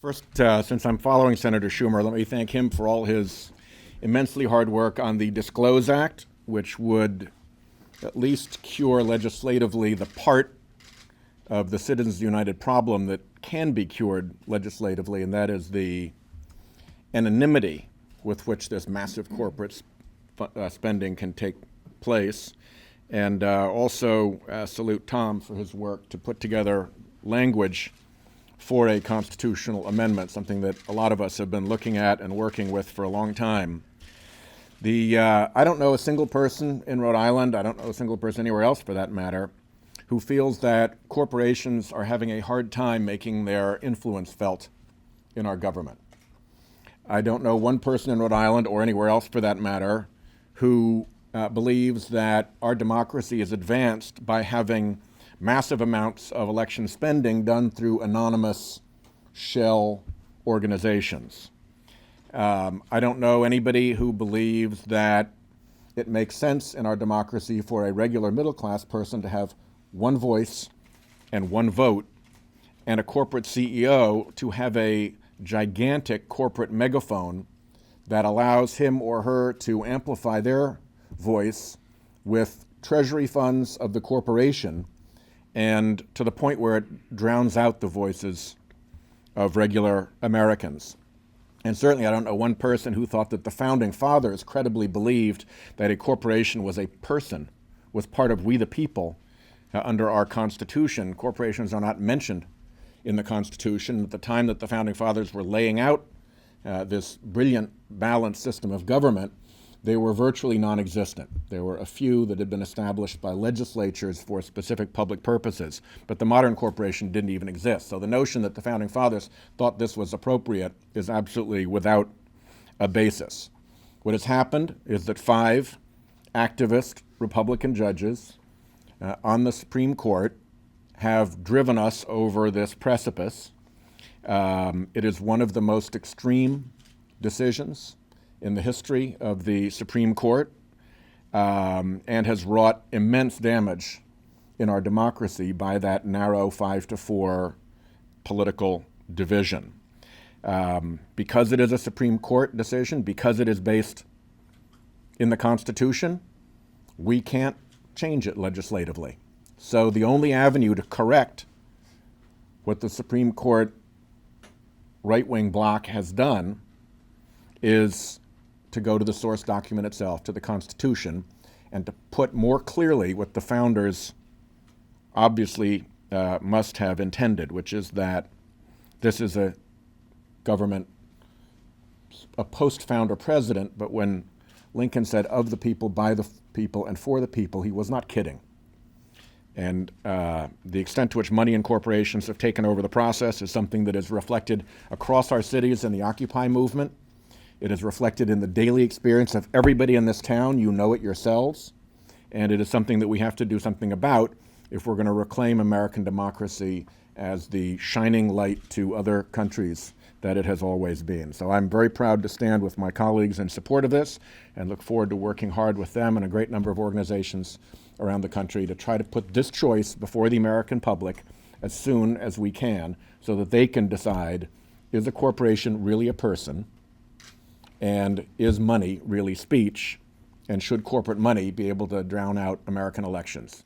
First, since I'm following Senator Schumer, let me thank him for all his immensely hard work on the Disclose Act, which would at least cure legislatively the part of the Citizens United problem that can be cured legislatively, and that is the anonymity with which this massive corporate spending can take place. And also salute Tom for his work to put together language for a constitutional amendment, something that a lot of us have been looking at and working with for a long time. I don't know a single person in Rhode Island, I don't know a single person anywhere else for that matter, who feels that corporations are having a hard time making their influence felt in our government. I don't know one person in Rhode Island, or anywhere else for that matter, who believes that our democracy is advanced by having massive amounts of election spending done through anonymous shell organizations. I don't know anybody who believes that it makes sense in our democracy for a regular middle-class person to have one voice and one vote, and a corporate CEO to have a gigantic corporate megaphone that allows him or her to amplify their voice with treasury funds of the corporation, and to the point where it drowns out the voices of regular Americans. And certainly I don't know one person who thought that the founding fathers credibly believed that a corporation was a person, was part of we the people under our Constitution. Corporations are not mentioned in the Constitution. At the time that the founding fathers were laying out this brilliant balanced system of government, they were virtually non-existent. There were a few that had been established by legislatures for specific public purposes, but the modern corporation didn't even exist. So the notion that the founding fathers thought this was appropriate is absolutely without a basis. What has happened is that 5 activist Republican judges on the Supreme Court have driven us over this precipice. It is one of the most extreme decisions in the history of the Supreme Court, and has wrought immense damage in our democracy by that narrow 5-4 political division. Because it is a Supreme Court decision, because it is based in the Constitution, we can't change it legislatively. So the only avenue to correct what the Supreme Court right-wing bloc has done is to go to the source document itself, to the Constitution, and to put more clearly what the founders obviously must have intended, which is that this is a government, a post-founder president, but when Lincoln said of the people, by the people, and for the people, he was not kidding. And the extent to which money and corporations have taken over the process is something that is reflected across our cities in the Occupy movement. It is reflected in the daily experience of everybody in this town. You know it yourselves. And it is something that we have to do something about if we're going to reclaim American democracy as the shining light to other countries that it has always been. So I'm very proud to stand with my colleagues in support of this and look forward to working hard with them and a great number of organizations around the country to try to put this choice before the American public as soon as we can so that they can decide, is a corporation really a person? And is money really speech? And should corporate money be able to drown out American elections?